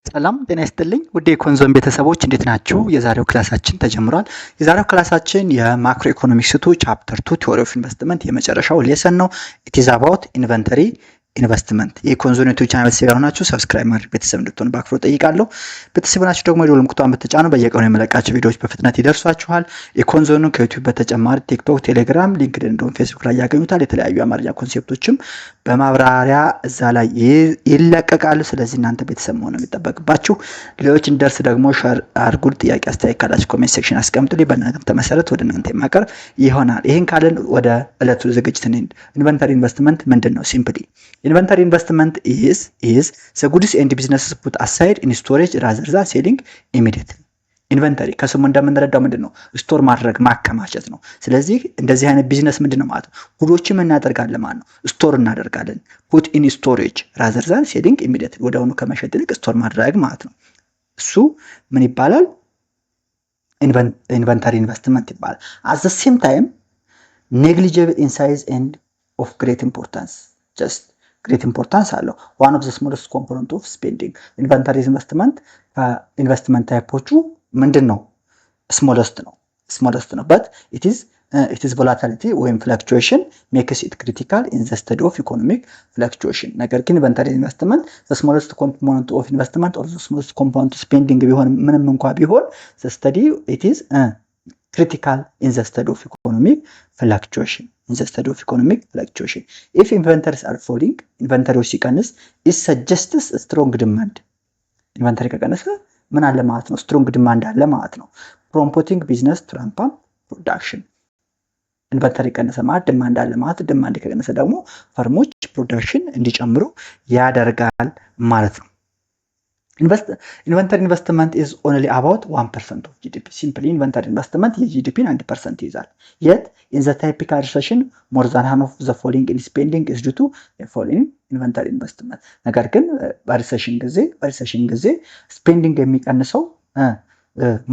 ሰላም ጤና ይስጥልኝ ውድ የኮንዞን ቤተሰቦች እንዴት ናችሁ? የዛሬው ክላሳችን ተጀምሯል። የዛሬው ክላሳችን የማክሮ ኢኮኖሚክስ 2 ቻፕተር 2 ቲዮሪ ኦፍ ኢንቨስትመንት የመጨረሻው ሌሰን ነው። ኢት ኢዝ አባውት ኢንቨንተሪ ኢንቨስትመንት። የኮንዞን ዩቲዩብ ቻናል ቤተሰብ ያልሆናችሁ ሰብስክራይብ ማድረግ ቤተሰብ እንድትሆኑ በአክብሮት ጠይቃለሁ። ቤተሰብ ናችሁ ደግሞ የደወል ምልክቱን ብትጫኑ በየቀኑ የመለቃቸው ቪዲዮዎች በፍጥነት ይደርሷችኋል። የኮንዞንን ከዩቲዩብ በተጨማሪ ቲክቶክ፣ ቴሌግራም፣ ሊንክድኢን እንዲሁም ፌስቡክ ላይ ያገኙታል። የተለያዩ የአማርኛ ኮንሴፕቶችም በማብራሪያ እዛ ላይ ይለቀቃሉ። ስለዚህ እናንተ ቤተሰብ መሆን የሚጠበቅባችሁ። ሌሎች እንደርስ ደግሞ ሼር አድርጉ። ጥያቄ አስተያየት ካላችሁ ኮሜንት ሴክሽን አስቀምጡልኝ። በእናንተ መሰረት ወደ እናንተ የማቀርብ ይሆናል። ይሄን ካለን ወደ ዕለቱ ዝግጅት እንሂድ። ኢንቨንተሪ ኢንቨስትመንት ምንድነው? ሲምፕሊ ኢንቨንተሪ ኢንቨስትመንት is the goods and businesses put aside in storage rather than selling immediately. ኢንቨንተሪ ከስሙ እንደምንረዳው ምንድነው? ስቶር ማድረግ ማከማቸት ነው። ስለዚህ እንደዚህ አይነት ቢዝነስ ምንድነው ማለት ነው? ጉዶችን እናደርጋለን ማለት ነው። ስቶር እናደርጋለን። put in storage rather than selling immediately ወዲያውኑ ከመሸጥ ይልቅ ስቶር ማድረግ ማለት ነው። እሱ ምን ይባላል? ኢንቨንተሪ ኢንቨስትመንት ይባላል። at the same time negligible in size and of great importance. just great importance አለው። one of the smallest component of spending. ኢንቨንተሪ ኢንቨስትመንት ታይፖቹ ምንድነው? smallest ነው but it is volatility ወይም fluctuation makes it critical in the study of economic fluctuation. ነገር ግን ኢንቨንተሪ ኢንቨስትመንት the smallest component of investment or the smallest component of spending ቢሆን ምንም እንኳን ቢሆን the study it is critical in the study of economic fluctuation. If inventories are falling, inventory ሲቀንስ it suggests a strong demand. ኢንቨንተሪ ከቀነሰ ምን አለ ማለት ነው? strong demand አለ ማለት ነው። promoting business to ramp up production. ኢንቨንተሪ ቀነሰ ማለት demand አለ ማለት demand ከቀነሰ ደግሞ ፈርሞች ፕሮዳክሽን እንዲጨምሩ ያደርጋል ማለት ነው። Inventory investment is only about 1% of GDP. Simply inventory investment የጂዲፒ 1% ይይዛል. Yet in the typical recession more than half of the falling in spending is due to a fall in inventory investment. ነገር ግን በሪሰሽን ጊዜ ስፔንዲንግ የሚቀንሰው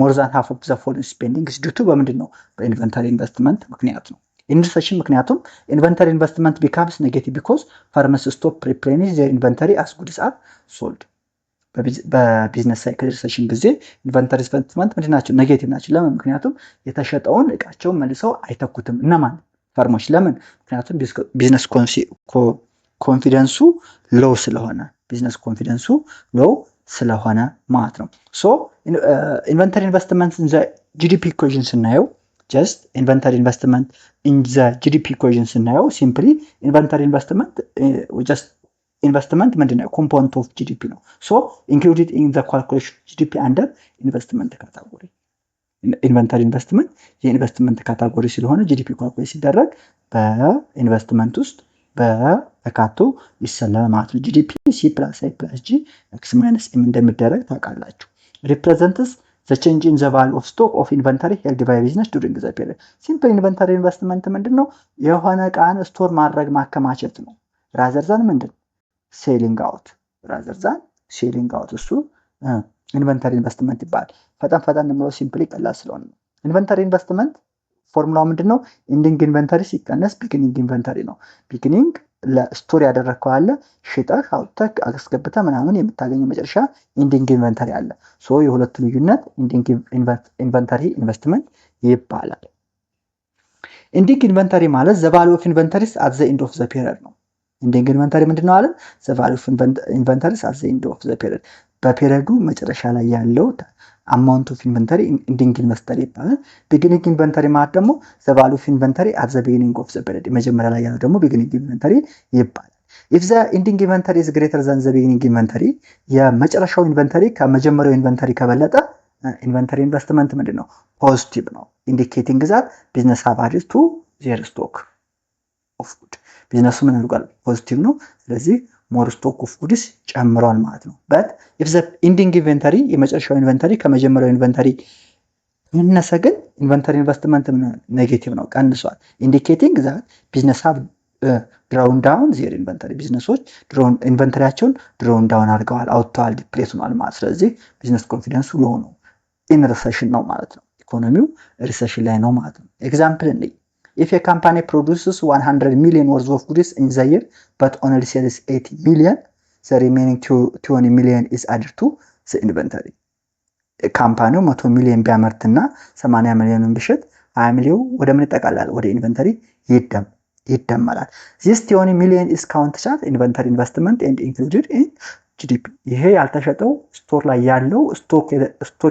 more than half of the fall in spending is due to በምንድነው? በኢንቨንተሪ ኢንቨስትመንት ምክንያት ነው። ኢንቨስቴሽን ምክንያቱም ኢንቨንተሪ ኢንቨስትመንት becomes negative because firms stop replenishing their inventory as goods are sold. በቢዝነስ ሳይክል ሪሰሽን ጊዜ ኢንቨንተሪ ኢንቨስትመንት ምንድናቸው? ኔጌቲቭ ናቸው። ለምን? ምክንያቱም የተሸጠውን እቃቸውን መልሰው አይተኩትም። እነማን? ፈርሞች። ለምን? ምክንያቱም ቢዝነስ ኮንፊደንሱ ሎው ስለሆነ ማለት ነው። ሶ ኢንቨንተሪ ኢንቨስትመንት ኢን ዘ ጂዲፒ ኢኩዌሽን ስናየው just inventory investment in the GDP equation ስናየው simply inventory investment just ኢንቨስትመንት ምንድነው? ኮምፖነንት ኦፍ ጂዲፒ ነው። ሶ ኢንክሉድድ ኢን ዘ ካልኩሌሽን ጂዲፒ አንደር ኢንቨስትመንት ካታጎሪ። ኢንቨንተሪ ኢንቨስትመንት የኢንቨስትመንት ካታጎሪ ስለሆነ ጂዲፒ ካልኩሌት ሲደረግ በኢንቨስትመንት ውስጥ በካቶ ይሰላል ማለት ነው። ጂዲፒ ሲ + አይ + ጂ ኤክስ - ኤም እንደሚደረግ ታውቃላችሁ። ሪፕሬዘንትስ the change in the value of stock of inventory held by business during the period. ሲምፕል ኢንቨንተሪ ኢንቨስትመንት ምንድነው? የሆነ ዕቃን ስቶር ማድረግ ማከማቸት ነው። rather than ምንድነው? ሴሊንግ አውት እሱ ኢንቨንተሪ ኢንቨስትመንት ይባላል። ፈጠን ነው ሲምፕሊ ቀላል ስለሆነ ነው። ኢንቨንተሪ ኢንቨስትመንት ፎርሙላው ምንድነው? ኢንዲንግ ኢንቨንተሪ ሲቀነስ ቢጊኒንግ ኢንቨንተሪ ነው። ቢጊኒንግ ለስቶር ያደረግከው አለ ሽጠህ አውጥተህ አስገብተህ ምናምን የምታገኘው መጨረሻ ኢንዲንግ ኢንቨንተሪ አለ። ሶ የሁለቱ ልዩነት ኢንዲንግ ኢንቨንተሪ ኢንቨስትመንት ይባላል። ኢንዲንግ ኢንቨንተሪ ማለት ዘ ቫልዩ ኦፍ ኢንቨንተሪስ አት ዘ ኤንድ ኦፍ ዘ ፒሪየድ ነው። ኢንዲንግ ኢንቨንተሪ ምንድነው አለ? the value of inventories at the end of the period. በፔሪዮዱ መጨረሻ ላይ ያለው amount of inventory ኢንዲንግ ኢንቨንተሪ ይባላል። ቢጊኒንግ ኢንቨንተሪ ማለት ደግሞ the value of inventory at the beginning of the period መጀመሪያ ላይ ያለው ደግሞ ቢጊኒንግ ኢንቨንተሪ ይባላል። if the ending inventory is greater than the beginning inventory የመጨረሻው ኢንቨንተሪ ከመጀመሪያው ኢንቨንተሪ ከበለጠ ኢንቨንተሪ ኢንቨስትመንት ምንድነው? ፖዚቲቭ ነው። indicating that business have added to their stock of goods. ቢዝነሱ ምን ያልቃል? ፖዚቲቭ ነው። ስለዚህ ሞር ስቶክ ኦፍ ጉድስ ጨምሯል ማለት ነው። but if the ending inventory የመጨረሻው ኢንቨንተሪ ከመጀመሪያው ኢንቨንተሪ ያነሰ ግን ኢንቨንተሪ ኢንቨስትመንት ኔጌቲቭ ነው፣ ቀንሷል። indicating that business have drawn down their inventory. ቢዝነሶች ኢንቨንተሪያቸውን drawn down አድርገዋል፣ አውጥተዋል፣ ዲፕሬስ ሆኗል ማለት። ስለዚህ ቢዝነስ ኮንፊደንሱ ሎው ነው፣ ኢን ሪሰሽን ነው ማለት ነው። ኢኮኖሚው ሪሰሽን ላይ ነው ማለት ነው። ኤግዛምፕል እንዴ if a company produces 100 million worth of goods in the year but only sells 80 million, the remaining 20 million is added to ኢንቨንተሪ ካምፓኒው 100 ሚሊዮን ቢያመርትና 80 ሚሊዮንን ቢሸጥ 20 ሚሊዮን ወደ ምን ይጠቃላል? ወደ ኢንቨንተሪ ይደመራል። this 20 ሚሊዮን is counted as inventory investment and included in GDP። ይሄ ያልተሸጠው ስቶር ላይ ያለው ስቶክ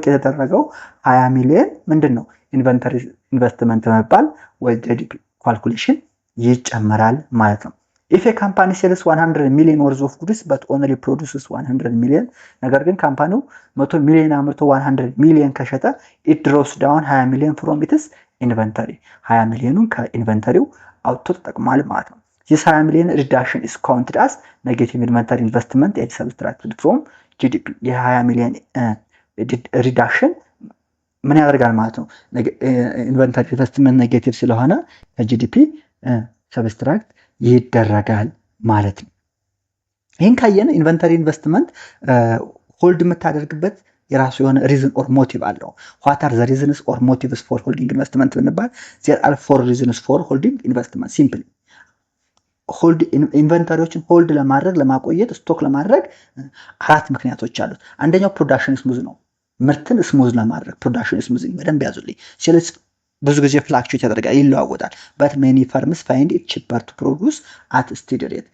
የተደረገው 20 ሚሊዮን ምንድነው? ኢንቨንተሪ ኢንቨስትመንት በመባል ወደ GDP ካልኩሌሽን ይጨመራል ማለት ነው። if a company sells 100 million worth of goods but only produces 100 million ነገር ግን ካምፓኒው 100 ሚሊዮን አምርቶ 100 ሚሊዮን ከሸጠ it drops down 20 ሚሊዮን from its inventory 20 ሚሊዮኑን ከኢንቨንተሪው አውጥቶ ተጠቅሟል ማለት ነው። this 20 million reduction is counted as negative inventory investment and subtracted from GDP የ20 ሚሊዮን ሪዳክሽን ምን ያደርጋል ማለት ነው? ኢንቨንተሪ ኢንቨስትመንት ኔጌቲቭ ስለሆነ ከጂዲፒ ሰብስትራክት ይደረጋል ማለት ነው። ይህን ካየን ኢንቨንተሪ ኢንቨስትመንት ሆልድ የምታደርግበት የራሱ የሆነ ሪዝን ኦር ሞቲቭ አለው። what are the reasons or motives for holding investment ብንባል there are 4 reasons for holding investment simply ሆልድ ኢንቨንተሪዎችን ሆልድ ለማድረግ ለማቆየት ስቶክ ለማድረግ 4 ምክንያቶች አሉት። አንደኛው ፕሮዳክሽን ስሙዝ ነው። ምርትን ስሙዝ ለማድረግ ፕሮዳክሽን ስሙዝ በደንብ ያዙልኝ። ሴልስ ብዙ ጊዜ ፍላክቹዌት ያደርጋል ይለዋወጣል። but many firms find it cheaper to produce at steady rate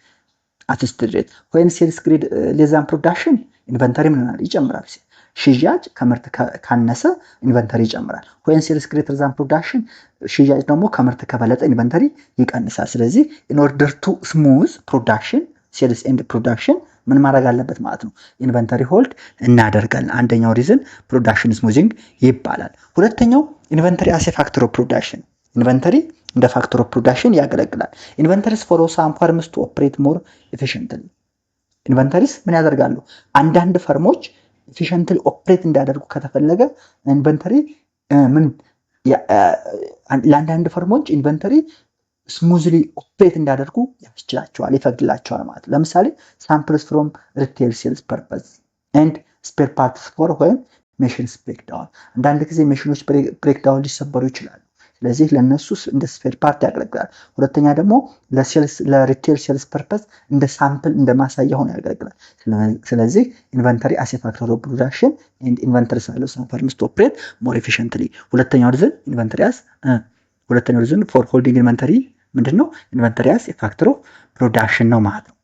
when sales grade less than production ኢንቨንተሪ ምን ይሆናል? ይጨምራል። ሽያጭ ከምርት ካነሰ ኢንቨንተሪ ይጨምራል። when sales greater than production ሽያጭ ደግሞ ከምርት ከበለጠ ኢንቨንተሪ ይቀንሳል። ስለዚህ in order to smooth production sales and production ምን ማድረግ አለበት ማለት ነው? ኢንቨንተሪ ሆልድ እናደርጋለን። አንደኛው ሪዝን ፕሮዳክሽን ስሙዚንግ ይባላል። ሁለተኛው ኢንቨንተሪ አስ ኤ ፋክተር ኦፍ ፕሮዳክሽን ኢንቨንተሪ እንደ ፋክተር ኦፍ ፕሮዳክሽን ያገለግላል። ኢንቨንተሪስ ፎር ሳም ፈርምስ ቱ ኦፕሬት ሞር ኤፊሽንትሊ ኢንቨንተሪስ ምን ያደርጋሉ? አንዳንድ ፈርሞች ኤፊሽንትሊ ኦፕሬት እንዲያደርጉ ከተፈለገ ኢንቨንተሪ ምን ለአንዳንድ ፈርሞች ኢንቨንተሪ ስሙዝሊ ኦፕሬት እንዲያደርጉ ያስችላቸዋል ይፈቅድላቸዋል ማለት ነው። ለምሳሌ ሳምፕልስ ፍሮም ሪቴል ሴልስ ፐርፐዝ ኤንድ ስፔር ፓርትስ ፎር ወይም ሜሽንስ ብሬክዳውን አንዳንድ ጊዜ ሜሽኖች ብሬክዳውን ሊሰበሩ ይችላሉ። ስለዚህ ለነሱ እንደ ስፔር ፓርት ያገለግላል። ሁለተኛ ደግሞ ለሪቴል ሴልስ ፐርፐዝ እንደ ሳምፕል እንደ ማሳያ ሆኖ ያገለግላል። ስለዚህ ኢንቨንተሪ አስ ኤ ፋክተር ኦፍ ፕሮዳክሽን ኤንድ ኢንቨንተሪ ሳይሎ ሳም ፈርምስ ቱ ኦፕሬት ሞር ኤፊሽንትሊ ሁለተኛው ሪዝን ኢንቨንተሪ አስ ሁለተኛው ሪዝን ፎር ሆልዲንግ ኢንቨንተሪ ምንድነው? ኢንቨንተሪ አስ ኤ ፋክተር ኦፍ ፕሮዳክሽን ነው ማለት ነው።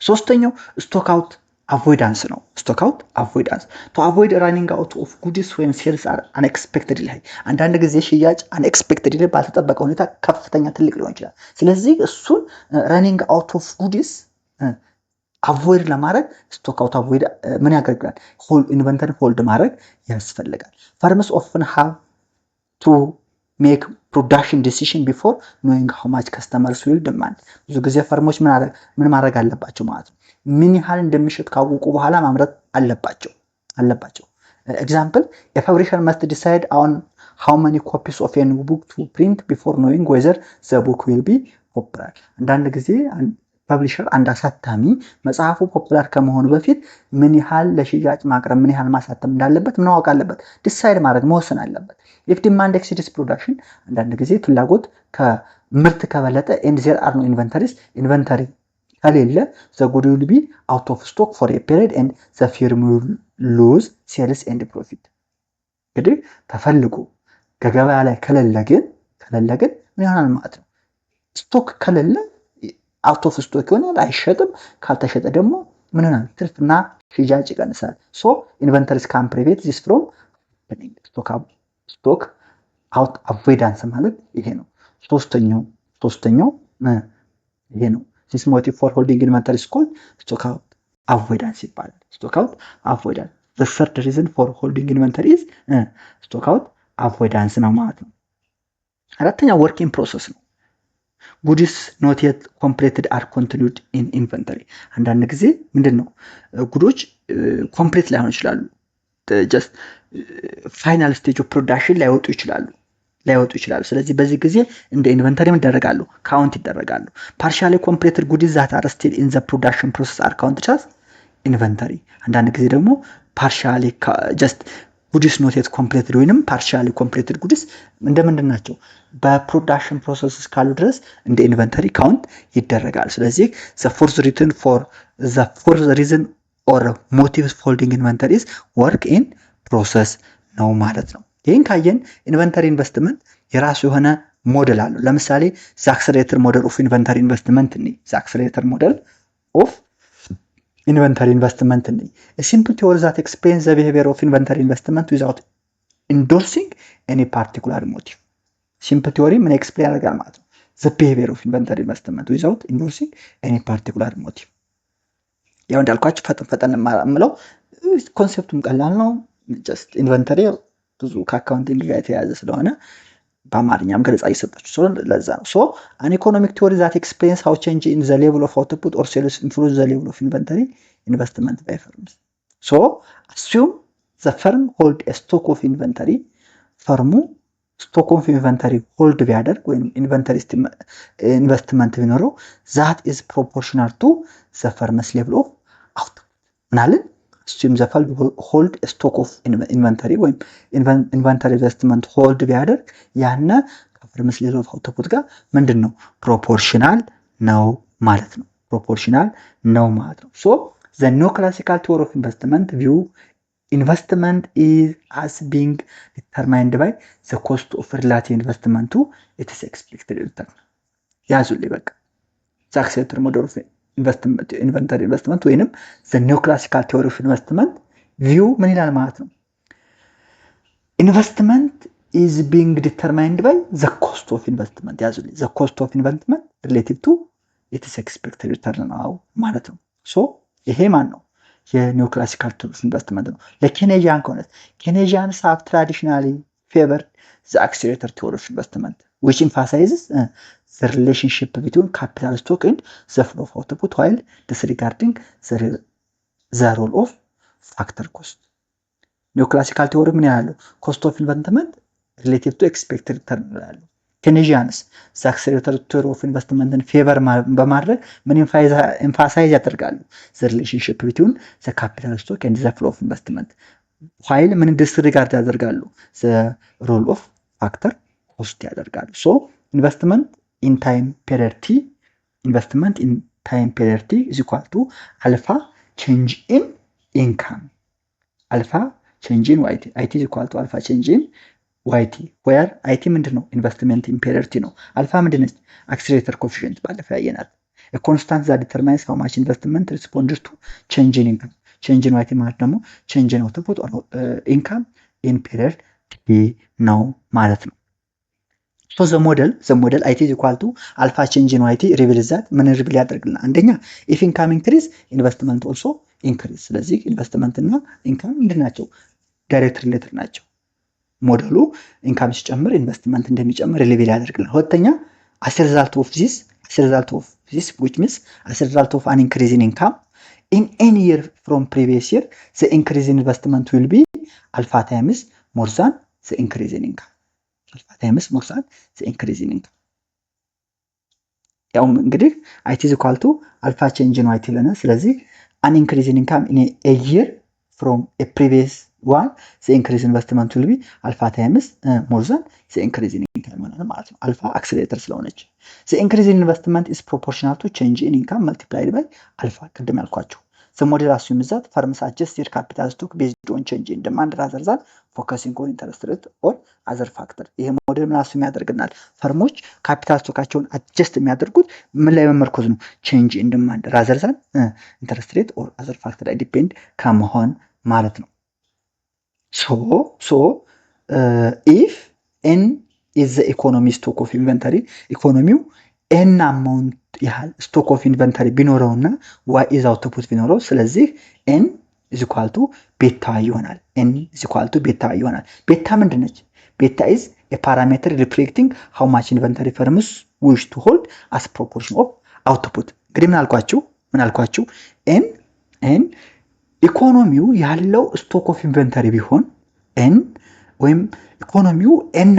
ሶስተኛው ስቶክ አውት አቮይዳንስ ነው። ስቶክ አውት አቮይዳንስ ቱ አቮይድ ራኒንግ አውት ኦፍ ጉድስ ዌን ሴልስ አር አንኤክስፔክትድ ላይ አንዳንድ ጊዜ ሽያጭ አንኤክስፔክትድ ላይ ባልተጠበቀ ሁኔታ ከፍተኛ ትልቅ ሊሆን ይችላል። ስለዚህ እሱን ራኒንግ አውት ኦፍ ጉድስ አቮይድ ለማድረግ ስቶክ አውት አቮይድ ምን ያገለግላል? ኢንቨንተሪ ሆልድ ማድረግ ያስፈልጋል። ፈርምስ ኦፍን ሃቭ ቱ ሜክ ፕሮዳክሽን ዲሲዥን ቢፎር ኖዊንግ ሃው ማች ከስተመርስ ዊል ዲማንድ ብዙ ጊዜ ፈርሞች ምን ማድረግ አለባቸው ማለት ነው? ምን ያህል እንደሚሸጥ ካወቁ በኋላ ማምረት አለባቸው። ኤግዛምፕል a publisher must decide on how many copies of a new book to print before knowing whether the book will be popular አንዳንድ ጊዜ ፐብሊሸር አንድ አሳታሚ መጽሐፉ ፖፑላር ከመሆኑ በፊት ምን ያህል ለሽያጭ ማቅረብ ምን ያህል ማሳተም እንዳለበት ምን ማወቅ አለበት? ዲሳይድ ማድረግ መወሰን አለበት። if demand exceeds production አንዳንድ ጊዜ ፍላጎት ከምርት ከበለጠ and there are no inventories ኢንቨንተሪ ከሌለ the good will be out of stock for a period and the firm will lose sales and profit እንግዲህ ተፈልጎ ከገበያ ላይ ከሌለ ግን ምን ይሆናል ማለት ነው? ስቶክ ከሌለ አውት ኦፍ ስቶክ ይሆናል፣ አይሸጥም። ካልተሸጠ ደግሞ ምን ይሆናል? ትርፍና ሽያጭ ይቀንሳል። ሶ ኢንቨንተሪስ ካን ፕሪቬንት ዚስ ፍሮም ሃፕኒንግ። ስቶክ አውት አቮይዳንስ ማለት ይሄ ነው። ሶስተኛው ይሄ ነው። ዚስ ሞቲቭ ፎር ሆልዲንግ ኢንቨንተሪ ኢዝ ኮልድ ስቶክ አውት አቮይዳንስ ይባላል። ስቶክ አውት አቮይዳንስ the third reason for holding inventory is stock out avoidance ነው ማለት ነው። አራተኛው working process ነው። goods not yet completed are continued in inventory አንዳንድ ጊዜ ምንድነው ጉዶች ኮምፕሊት ላይሆን ይችላሉ። just final stage of production ላይወጡ ይችላሉ። ስለዚህ በዚህ ጊዜ እንደ ኢንቨንተሪ ምን ይደረጋሉ? ካውንት ይደረጋሉ። partially completed goods that are still in the production process are counted as inventory አንዳንድ ጊዜ ደግሞ partially just goods not yet completed ወይንም partially completed goods እንደምንድን ናቸው? በፕሮዳክሽን ፕሮሰስ እስካሉ ድረስ እንደ ኢንቨንተሪ ካውንት ይደረጋል። ስለዚህ the fourth reason or motives holding inventories work in process ነው ማለት ነው። ይህን ካየን ኢንቨንተሪ ኢንቨስትመንት የራሱ የሆነ ሞዴል አለው። ለምሳሌ አክሰለሬተር ሞዴል ኦፍ ኢንቨንተሪ ኢንቨስትመንት ነው። አክሰለሬተር ሞዴል ኦፍ ኢንቨንተሪ ኢንቨስትመንት ነው። a simple theory that explains the behavior of inventory investment without endorsing any particular motive. simple theory ምን ኤክስፕሌን ያደርጋል ማለት ነው። the behavior of inventory investment without endorsing any particular motive. ያው እንዳልኳችሁ ፈጠን የማለው ኮንሴፕቱም ቀላል ነው። just ኢንቨንተሪ ብዙ ከአካውንቲንግ ጋር የተያያዘ ስለሆነ በአማርኛም ገለጻ እየሰጣችሁ ስለሆነ ለዛ ነው። so an economic theory that explains how change in the level of output or sales influence the level of inventory investment by firms. so assume the firm hold a stock of inventory. ፈርሙ stock of inventory hold ቢያደርግ ወይም ኢንቨንተሪ ኢንቨስትመንት ቢኖረው that is proportional to the firm's level of output. ምናልን assume the firm hold a stock of inventory ወይም ኢንቨንተሪ ኢንቨስትመንት ሆልድ ቢያደርግ ያነ ከፈርምስ level of output ጋር ምንድነው proportional ነው ማለት ነው። proportional ነው ማለት ነው። so the neoclassical theory of investment view investment is as being determined by the cost of relative investment to its expected return. ያዙልኝ በቃ አክሰለሬተር ሞዴል ኦፍ ኢንቨንተሪ ኢንቨስትመንት ወይንም the neoclassical theory of investment view ምን ይላል ማለት ነው። investment is being determined by the cost of investment. ያዙልኝ the cost of investment relative to its expected return ነው ማለት ነው። so ይሄ ማን ነው የኒዮክላሲካል theory of investment ነው። ለኬኔጂያን ከሆነ Keynesians have traditionally favored the accelerator theory of investment which emphasizes the relationship between capital stock and the flow of output while disregarding the role of factor cost. ኒዮክላሲካል theory ምን ያለው cost of investment relative to expected return ይላሉ። Keynesians the accelerator theory of investment ፌቨር በማድረግ ምን ኤምፋሳይዝ ያደርጋሉ the relationship between the capital stock and the flow of investment while ምን ዲስሪጋርድ ያደርጋሉ the role of factor cost ያደርጋሉ። so investment in time period t is equal to alpha change in income alpha change in yt is equal to alpha change in yt where yt ምንድነው investment in period t ነው። alpha ምንድነው accelerator coefficient ባለፈ ያየናል። a constant that determines how much investment responds to change in income change in yt ማለት ደግሞ change in output or income in period t ነው ማለት ነው። so the model it is equal to alpha change in yt reveals that ምን ሪቪል ያደርግልናል። አንደኛ if income increase investment also increase። ስለዚህ ኢንቨስትመንት እና ኢንካም ምንድናቸው ዳይሬክት ሪሌትድ ናቸው። ሞዴሉ ኢንካም ሲጨምር ኢንቨስትመንት እንደሚጨምር ሪቪል ያደርግልናል። ሁለተኛ as a result of this which means as a result of an increase in income in any year from previous year the increase in investment will be alpha times more than the increase in income alpha times more than the increase in income። ያው እንግዲህ it is equal to alpha change in yt ለና ስለዚህ an increase in income in a year from a previous one the increase in investment will be alpha times more than the increase in income ማለት ነው። alpha accelerator ስለሆነች the increase in investment is proportional to change in income multiplied by alpha ቅድም ያልኳችሁ the model assumes that firms adjust their capital stock based on change in demand rather than focusing on interest rate or other factor. ይሄ ሞዴል ምን አስዩም ያደርግናል ፈርሞች ካፒታል ስቶካቸውን አጀስት የሚያደርጉት ምን ላይ መመርኮዝ ነው change in demand rather than interest rate or other factor ላይ ዲፔንድ ከመሆን ማለት ነው። so if n is the economy stock of inventory ኢኮኖሚው n amount ያህል stock of inventory ቢኖረውና y is output ቢኖረው ስለዚህ n is equal to beta ይሆናል። n is equal to beta ይሆናል። beta ምንድነች? beta is a parameter reflecting how much inventory firms wish to hold as proportion of output. እንግዲህ ምን አልኳችሁ n ኢኮኖሚው ያለው stock of inventory ቢሆን n ወይም ኢኮኖሚው n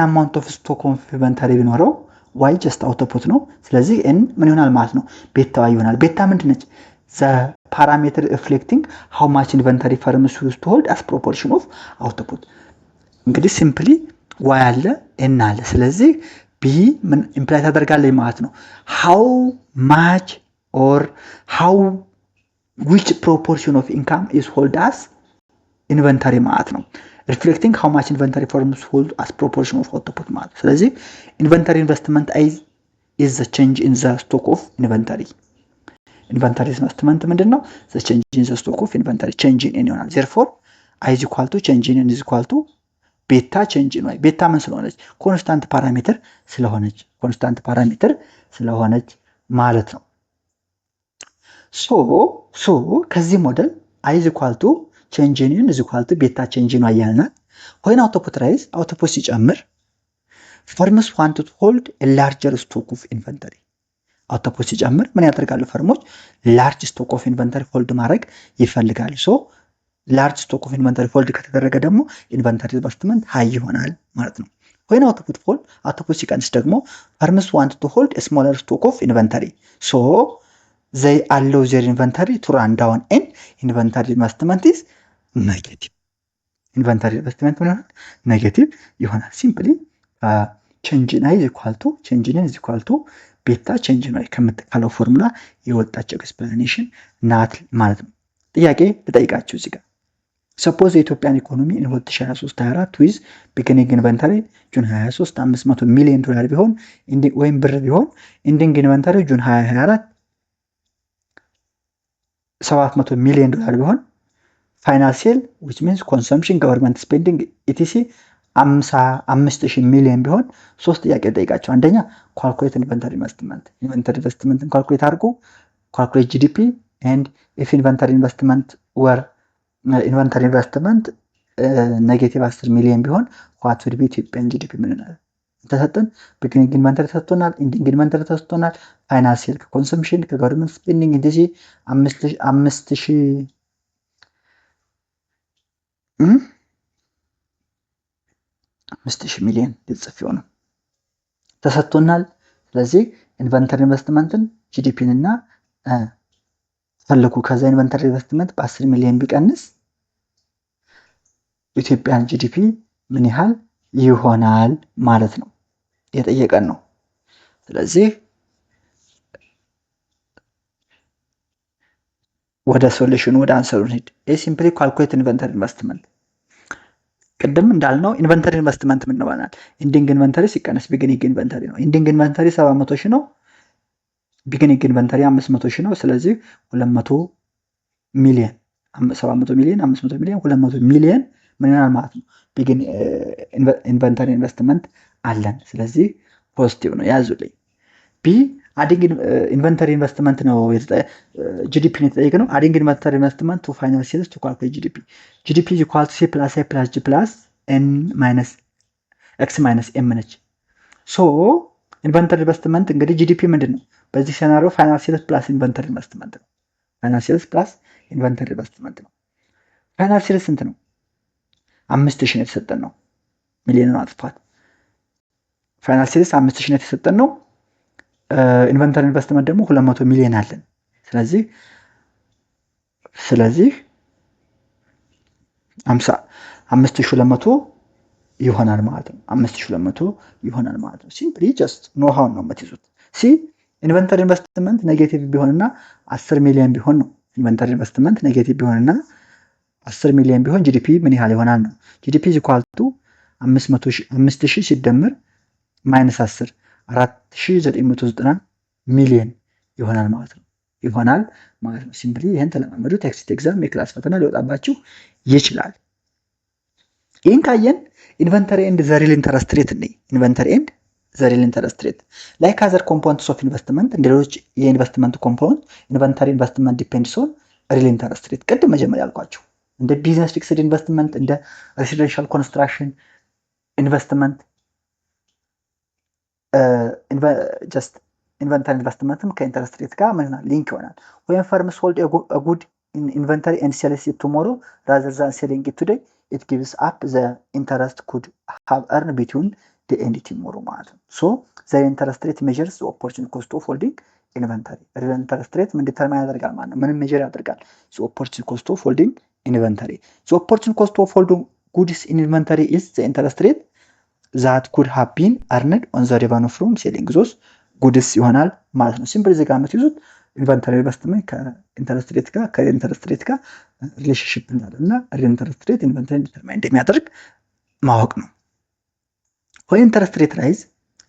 amount of stock of inventory ቢኖረው y just output ነው። ስለዚህ n ምን ይሆናል ማለት ነው ቤታ ይሆናል። ቤታ ምንድነች? the parameter reflecting how much inventory firms wish to hold as proportion of output። እንግዲህ ሲምፕሊ y አለ n አለ። ስለዚህ b ምን ኢምፕላይ ታደርጋለች ማለት ነው how much or how which proportion of income is held as inventory ማለት ነው። reflecting how much inventory firms hold as proportion of output ማለት ነው። ስለዚህ inventory investment is the change in the stock of inventory. inventory investment ምንድን ነው? the change in the stock of inventory change in ይሆናል። therefore I is equal to change in is equal to ቤታ change in y ቤታ ምን ስለሆነች? ኮንስታንት ፓራሜትር ስለሆነች ማለት ነው። ሶ ከዚህ ሞዴል I is equal to change in is equal to ቤታ change in y ያልናል። when output rise output ሲጨምር firms want to hold a larger stock of inventory. output ሲጨምር ምን ያደርጋሉ? ፈርሞች large stock of inventory hold ማድረግ ይፈልጋሉ። ሶ large stock of inventory hold ከተደረገ ደግሞ inventory investment high ይሆናል ማለት ነው። when output fall output ሲቀንስ ደግሞ firms want to hold a smaller stock of inventory. so they allow their inventory to run down and inventory investment is negative. inventory investment ምን ይሆናል? negative ይሆናል። simply change in is equal to change in is equal to ቤታ change in ከምትባለው ፎርሙላ የወጣቸው ኤክስፕላኔሽን ናት ማለት ነው። ጥያቄ ልጠይቃችሁ እዚህ ጋር suppose የኢትዮጵያን ኢኮኖሚ in 2023-24 with beginning inventory ጁን 23 $500 ሚሊዮን ቢሆን ወይም ብር ቢሆን ending inventory ጁን 2024 $700 ሚሊዮን ቢሆን final sale which means consumption government spending etc 55,000 ሚሊዮን ቢሆን ሶስት ጥያቄ ልጠይቃችሁ። አንደኛ calculate inventory investment calculate አድርጉ calculate GDP and if inventory investment were inventory investment negative 10 ሚሊዮን ቢሆን what would be Ethiopian GDP ምን ይሆናል? ተሰጠን beginning inventory ተሰጥቶናል ending inventory ተሰጥቶናል final sale consumption government spending እንደዚህ 5,000 ሚሊዮን ልጽፈው ነው ተሰጥቶናል። ስለዚህ ኢንቨንተሪ ኢንቨስትመንትን ጂዲፒን እና ፈልጉ። ከዛ ኢንቨንተሪ ኢንቨስትመንት በ10 ሚሊዮን ቢቀንስ ኢትዮጵያን ጂዲፒ ምን ያህል ይሆናል ማለት ነው የጠየቀን ነው። ስለዚህ ወደ ሶሉሽኑ ወደ አንሰሩ ሄድ ሲምፕሊ ካልኩሌት ኢንቨንተሪ ኢንቨስትመንት ቅድም እንዳልነው ኢንቨንተሪ ኢንቨስትመንት ምን ነው ባናል ኢንዲንግ ኢንቨንተሪ ሲቀነስ ቢጊኒንግ ኢንቨንተሪ ነው። ኢንዲንግ ኢንቨንተሪ 700,000 ነው፣ ቢጊኒንግ ኢንቨንተሪ 500,000 ነው። ስለዚህ 200 ሚሊዮን 700 ሚሊዮን 500 ሚሊዮን 200 ሚሊዮን ምን ይሆናል ማለት ነው ቢጊን ኢንቨንተሪ ኢንቨስትመንት አለን። ስለዚህ ፖዚቲቭ ነው ያዙልኝ። ቢ አዲንግ ኢንቨንተሪ ኢንቨስትመንት ነው ጂዲፒ ነው የተጠየቀው። አዲንግ ኢንቨንተሪ ኢንቨስትመንት ቱ ፋይናል ሴልስ ቱ ካልኩሌት ጂዲፒ ጂዲፒ ኢኳል ቱ ሲ ፕላስ አይ ፕላስ ጂ ፕላስ ኤን ማይነስ ኤክስ ማይነስ ኤም ነች። ሶ ኢንቨንተሪ ኢንቨስትመንት እንግዲህ ጂዲፒ ምንድነው በዚህ ሴናሪዮ ፋይናል ሴልስ ፕላስ ኢንቨንተሪ ኢንቨስትመንት ነው። ፋይናል ሴልስ ፕላስ ኢንቨንተሪ ኢንቨስትመንት ነው። ፋይናል ሴልስ ስንት ነው? 5,000 ነው የተሰጠን ነው ሚሊዮን አጥፋት። ፋይናል ሴልስ 5,000 ነው የተሰጠን ነው። ኢንቨንተሪ ኢንቨስትመንት ደግሞ 200 ሚሊዮን አለን። ስለዚህ 5,200 ይሆናል ማለት ነው። 5,200 ይሆናል ማለት ነው። ሲምፕሊ ጀስት ኖ ሃው ነው የምትይዙት። ሲ ኢንቨንተሪ ኢንቨስትመንት ኔጌቲቭ ቢሆንና 10 ሚሊዮን ቢሆን ነው። ኢንቨንተሪ ኢንቨስትመንት ኔጌቲቭ ቢሆንና 10 ሚሊዮን ቢሆን ጂዲፒ ምን ያህል ይሆናል ነው። ጂዲፒ ኢኳል ቱ 5,000 ሲደመር ማይነስ 10 4,990 ሚሊዮን ይሆናል ማለት ነው። ሲምፕሊ ይሄን ተለማመዱ። ቴክስት ኤግዛም የክላስ ፈተና ሊወጣባችሁ ይችላል። ይሄን ካየን ኢንቨንተሪ ኤንድ ዘ ሪል ኢንተረስት ሬት ነው። ኢንቨንተሪ ኤንድ ዘ ሪል ኢንተረስት ሬት ላይክ አዘር ኮምፖነንትስ ኦፍ ኢንቨስትመንት እንደ ሌሎች የኢንቨስትመንት ኮምፖነንት ኢንቨንተሪ ኢንቨስትመንት ዲፔንድስ ኦን ሪል ኢንተረስት ሬት። ቅድም መጀመሪያ ያልኳችሁ እንደ ቢዝነስ ፊክስድ ኢንቨስትመንት እንደ ሬሲደንሻል ኮንስትራክሽን ኢንቨስትመንት ጀስት ኢንቨንተሪ ኢንቨስትመንትም ከኢንተረስት ሬት ጋር ምን ይሆናል ሊንክ ይሆናል። when firms hold a good inventory and sells it tomorrow rather than selling it today it gives up the interest could have earned between the and tomorrow ማለት ነው። so the interest rate measures the opportunity cost of holding inventory real interest rate ምን ዲተርማይን ያደርጋል ማለት ነው። ምንም ሜጀር ያደርጋል the opportunity cost of holding inventory the opportunity cost of holding goods in inventory is the interest rate that could have been earned on the revenue from selling those goods ይሆናል ማለት ነው። ሲምፕል እዚህ ጋር የምትይዙት ኢንቨንተሪ ኢንቨስትመንት ከኢንተረስት ሬት ጋር ከኢንተረስት ሬት ጋር ሪሌሽንሺፕ እንዳለው እና ኢንተረስት ሬት ኢንቨንተሪ ዲተርማይን እንደሚያደርግ ማወቅ ነው። ወይ ኢንተረስት ሬት ራይዝ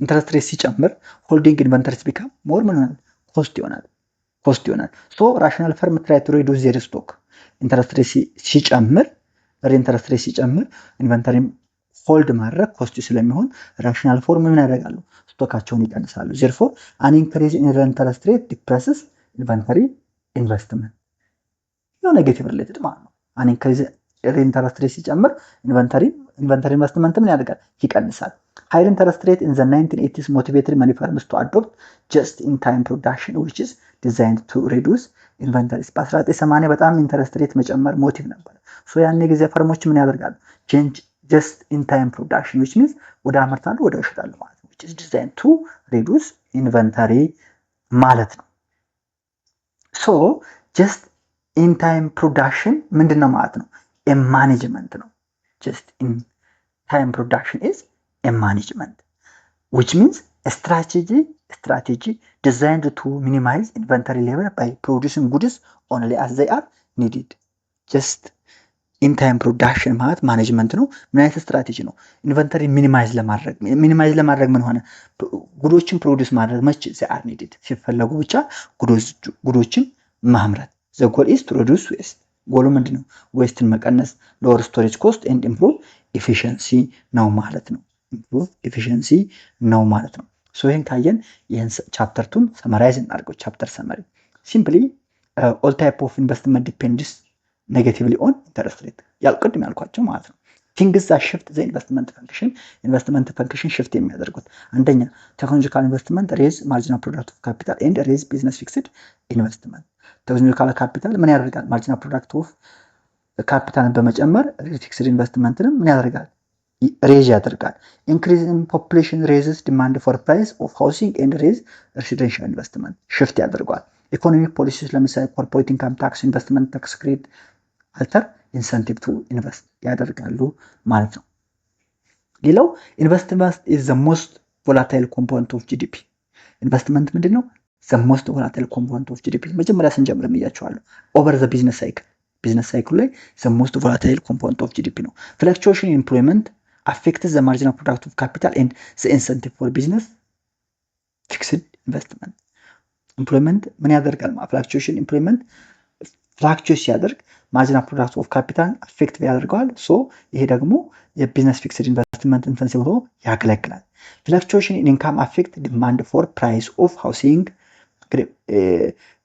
ኢንተረስት ሬት ሲጨምር ሆልዲንግ ኢንቨንተሪስ ቢካም ሞር ምን ይሆናል? ኮስት ይሆናል። ሶ ራሽናል ፈርም ትራይ ቱ ሪዱስ ዜር ስቶክ ኢንተረስት ሬት ሲጨምር ኢንተረስት ሬት ሲጨምር ኢንቨንተሪ ሆልድ ማድረግ ኮስት ስለሚሆን ራሽናል ፎርም ምን ያደርጋሉ? ስቶካቸውን ይቀንሳሉ። ዜርፎር አን ኢንክሪዝ ኢን ኢንተረስት ሬት ዲፕረስስ ኢንቨንተሪ ኢንቨስትመንት ነው ኔጌቲቭ ሪሌትድ ማለት ነው። አን ኢንክሪዝ ኢንተረስት ሬት ሲጨምር ኢንቨንተሪ ኢንቨስትመንት ምን ያደርጋል? ይቀንሳል። ሃይር ኢንተረስት ሬት ኢን ዘ 1980s motivated many firms to adopt just in time production which is designed to reduce inventories። በ1980 በጣም ኢንተረስት ሬት መጨመር ሞቲቭ ነበር። ሶ ያኔ ጊዜ ፈርሞች ምን ያደርጋሉ? ቼንጅ just in time production which means ወደ አመርታሉ ወደ ይሸጣሉ ማለት ነው። which is designed to reduce inventory ማለት ነው። so just in time production ምንድነው ማለት ነው? a management ነው። just in time production is a management which means a strategy designed to minimize inventory level by producing goods only as they are needed. just in time production ማለት ማኔጅመንት ነው። ምን አይነት ስትራቴጂ ነው? ኢንቨንተሪ ሚኒማይዝ ለማድረግ ምን ሆነ? ጉዶችን ፕሮዲዩስ ማድረግ መች they are needed ሲፈለጉ ብቻ ጉዶችን ማምረት። the goal is to reduce waste ጎሉ ምንድነው? ዌስትን መቀነስ lower storage cost and improve efficiency ነው ማለት ነው። improve efficiency ነው ማለት ነው። ሶ ይሄን ካየን ይሄን ቻፕተር 2 ሰመራይዝ እናድርገው። ቻፕተር ሰመሪ simply all type of investment depends negatively on interest rate ያልቀድም ያልኳቸው ማለት ነው። things that shift the investment function shift የሚያደርጉት አንደኛ technological investment raise marginal product of capital and raise business fixed investment። technological capital ምን ያደርጋል? marginal product of capital በመጨመር fixed investment ምን ያደርጋል? raise ያደርጋል። increase in population raises demand for price of housing and raise residential investment shift ያደርጋል። economic policies ለምሳሌ corporate income tax investment tax credit alter incentive to invest ያደርጋሉ ማለት ነው። ሌላው investment is the most volatile component of GDP። ኢንቨስትመንት ምንድነው? the most volatile component of GDP መጀመሪያ ስንጀምር የሚያቻዋለሁ over the business cycle ላይ the most volatile component of GDP ነው። fluctuation in employment affects the marginal product of capital and the incentive for business fixed investment። employment ምን ያደርጋል? fluctuation employment ፍላክቹዌት ሲያደርግ ማርጂናል ፕሮዳክት ኦፍ ካፒታል አፌክት ያደርገዋል። ሶ ይሄ ደግሞ የቢዝነስ ፊክስድ ኢንቨስትመንት ኢንተንሲቭ ሆኖ ያገለግላል። ፍላክቹዌሽን ኢን ኢንካም አፌክት ዲማንድ ፎር ፕራይስ ኦፍ ሃውሲንግ።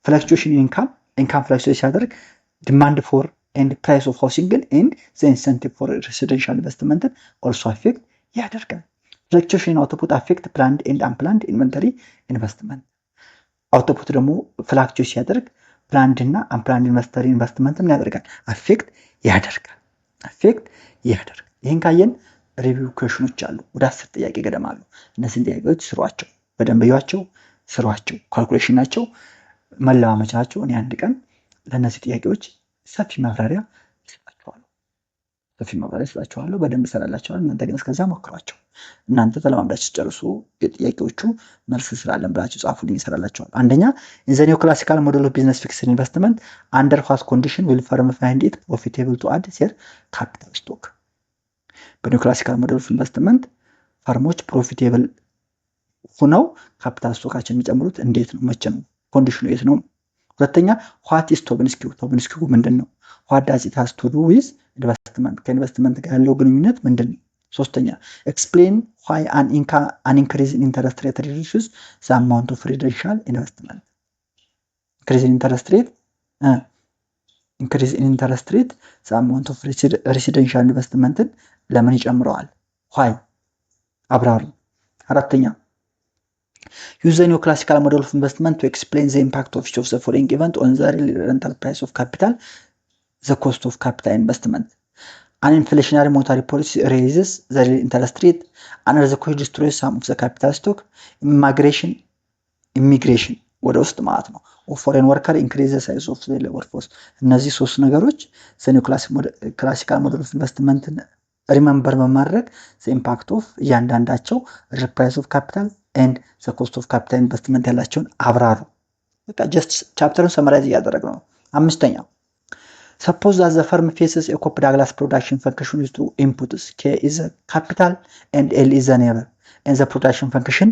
ፍላክቹዌሽን ኢን ኢንካም ፍላክቹዌት ሲያደርግ ዲማንድ ፎር ኤንድ ፕራይስ ኦፍ ሃውሲንግ ኤንድ ዘ ኢንሰንቲቭ ፎር ሬሲደንሻል ኢንቨስትመንት ኦልሶ አፌክት ያደርጋል። ፍላክቹዌሽን ኢን አውትፑት አፌክት ፕላንድ ኤንድ አንፕላንድ ኢንቨንተሪ ኢንቨስትመንት። አውትፑት ደግሞ ፍላክቹዌት ሲያደርግ ፕላንድ እና አንፕላንድ ኢንቨስትመንት ምን ያደርጋል? አፌክት ያደርጋል። ይህን ካየን ሪቪው ኩዌሽኖች አሉ። ወደ 10 ጥያቄ ገደማ አሉ። እነዚህን ጥያቄዎች ስሯቸው፣ በደንብ እዩዋቸው፣ ስሯቸው። ካልኩሌሽን ናቸው፣ መለማመቻ ናቸው። እኔ አንድ ቀን ለእነዚህ ጥያቄዎች ሰፊ ማብራሪያ እሰጣችኋለሁ፣ በደንብ እሰራላችኋለሁ። እናንተ ግን እስከዛ ሞክሯቸው። እናንተ ተለማምዳችሁ ጨርሱ። የጥያቄዎቹ መልስ ስላለን ብላችሁ ጻፉልኝ፣ እሰራላችኋለሁ። አንደኛ in the neoclassical model of business fixed investment under what condition will firm find it profitable to add their capital stock? በኒዮክላሲካል ሞዴል ኦፍ ኢንቨስትመንት ፈርሞች ፕሮፊቴብል ሆነው ካፒታል ስቶካቸውን የሚጨምሩት እንዴት ነው? መቼ ነው? ኮንዲሽኑ የት ነው? ሁለተኛ what is ቶብንስኪ ምንድን ነው? what does it has to do with investment ከኢንቨስትመንት ጋር ያለው ግንኙነት ምንድን ነው? ሶስተኛ explain why an increase in interest rate reduces the amount of residential investment። increase in interest rate the amount of residential investment ለምን ይጨምረዋል? why አብራሩ። አራተኛ use the neoclassical model of investment to explain the impact of each of the following event on the rental price of capital, the cost of capital investment. An inflationary monetary policy raises the interest rate, under the cost destroys some of the capital stock, immigration ወደ ውስጥ ማለት ነው of foreign worker increase the size of the labor force። እነዚህ ሶስት ነገሮች the neoclassical model of investment ሪመምበር በማድረግ the impact of እያንዳንዳቸው the price of capital and the cost of capital investment ያላቸውን አብራሩ። በቃ ጀስት ቻፕተሩን ሰመራይዝ እያደረግነው ነው። አምስተኛው suppose that the firm faces a Cope Douglas production function with two inputs, K is a capital and L is a neighbor, and the production function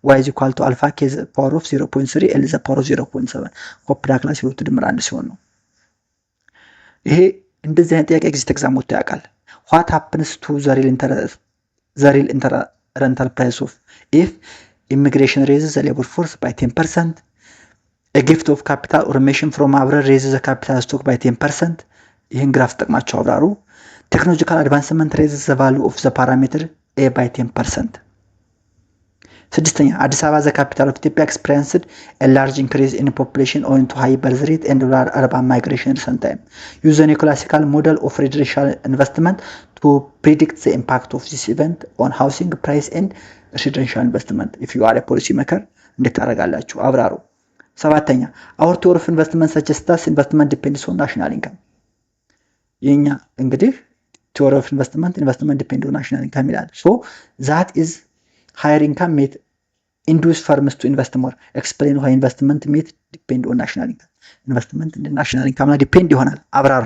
y is equal to alpha K is the power of 0.3, L is the power of 0.7. Cope Douglas ሁለቱ ድምር አንድ ሲሆን ነው። ይሄ እንደዚህ አይነት ጥያቄ ኤግዚት ኤግዛም ወጥቶ ያውቃል። what happens to the real rental price of if immigration raises the labor force by 10%, a gift of capital or emission from abroad raises the capital stock by 10%. ይህን ግራፍ ተጠቅማቸው አብራሩ። technological advancement raises the value of the parameter a by 10%. ስድስተኛ አዲስ አበባ the capital of Ethiopia experienced a large increase in population owing to high birth rate and urban migration in recent time. Use the neoclassical model of residential investment to predict the impact of this event on housing price and residential investment. If you are a policy maker እንዴት ታደርጋላችሁ? አብራሩ። ሰባተኛ our theory of investment suggests that investment depends on national income. የኛ እንግዲህ theory of investment depends on national income ይላል። So that is higher income may induce firms to invest more. Explain why investment may depend on national income. Investment in national income ላይ depend ይሆናል። አብራሩ።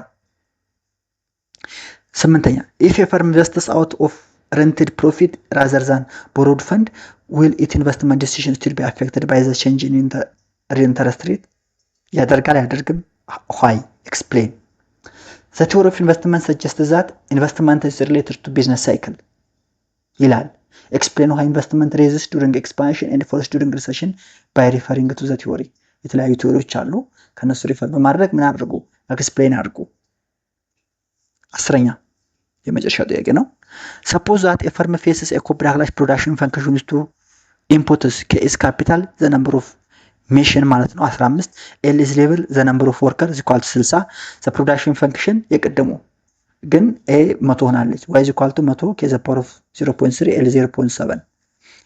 ስምንተኛ if a firm invests out of rented profit rather than borrowed fund, will its investment decision still be affected by the change in interest rate? ያደርጋል አያደርግም? why? explain. The theory of investment suggests that investment is related to business cycle ይላል። explain why investment raises during expansion and falls during recession by referring to the theory. የተለያዩ ቲዎሪዎች አሉ። ከነሱ ሪፈር በማድረግ ምን አድርጉ? ኤክስፕሌን አድርጉ። አስረኛ የመጨረሻው ጥያቄ ነው። suppose that a firm faces a Cope Douglas production function with two inputs, K is capital, the number of ሜሽን ማለት ነው 15 L is level, the number of workers is equal to 60. the production function የቀደሙ ግን A 100 ሆናለች y is equal to 100 K the power of 0.3 L 0.7.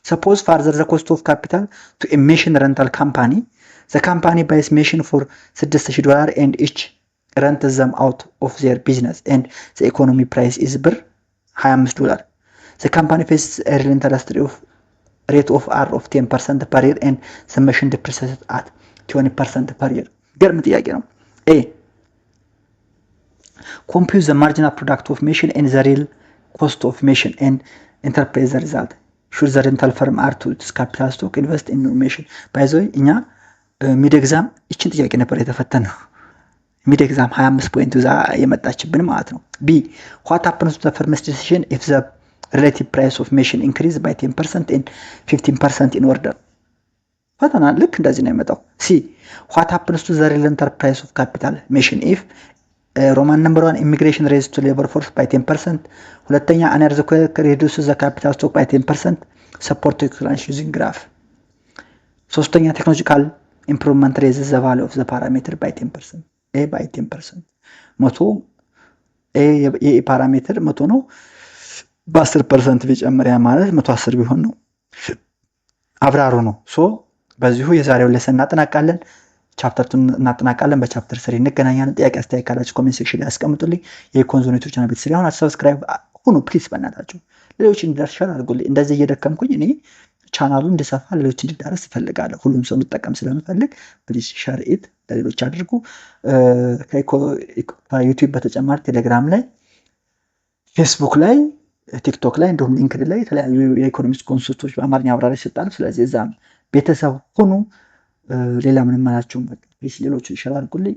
suppose further the cost of capital to a machine rental company, the company buys machine for $6000 and each rents them out of their business and the economy price is ብር $25. the company faces a real interest rate of R of 10% per year and the machine depreciates at 20% per year. ገርም ጥያቄ ነው። A compute the marginal product of machine and the real cost of machine and interpret the result. should the rental firm are to its capital stock invest in new machine? by the way እኛ ሚድ ኤግዛም እቺን ጥያቄ ነበር የተፈተነው። ሚድ ኤግዛም 25 ፖይንት እዛ የመጣችብን ማለት ነው። B what happens to the firm's decision if the relative price of machine increase by 10% and 15% in order? ፈተና ልክ እንደዚህ ነው የመጣው። C what happens to the real enterprise of capital machine if Roman number 1 immigration raises to labor force by 10%. ሁለተኛ an earthquake reduces the capital stock by 10%. support equivalence using graph. ሶስተኛ technological improvement raises the value of the parameter by 10%. A by 10%. መቶ A የፓራሜትር 100 ነው። በ10% ቢጨምር ማለት 110 ቢሆን ነው። አብራሩ ነው። ሶ በዚሁ የዛሬው ሌሰን እናጠናቃለን። ቻፕተሩን እናጠናቃለን። በቻፕተር 3 እንገናኛለን። ጥያቄ አስተያየት ካላችሁ ኮሜንት ሴክሽን ላይ አስቀምጡልኝ። የኮንዞን ዩቲዩብ ቻናል ቤተሰብ አሁን ሰብስክራይብ ሁኑ ፕሊዝ፣ በእናታችሁ ሌሎች እንዲደርስ ሼር አድርጉልኝ። እንደዚህ እየደከምኩኝ እኔ ቻናሉ እንዲሰፋ ሌሎች እንዲዳረስ እፈልጋለሁ። ሁሉም ሰው እንዲጠቀም ስለምፈልግ ፕሊዝ ሼር ኢት ለሌሎች አድርጉ። ከዩቲዩብ በተጨማሪ ቴሌግራም ላይ፣ ፌስቡክ ላይ፣ ቲክቶክ ላይ እንዲሁም ሊንክድኢን ላይ የተለያዩ የኢኮኖሚክስ ኮንሰፕቶች በአማርኛ አብራሪ ይሰጣሉ። ስለዚህ እዛም ቤተሰብ ሁኑ። ሌላ ምንም አላችሁም። ሌሎች ሼር አድርጉልኝ።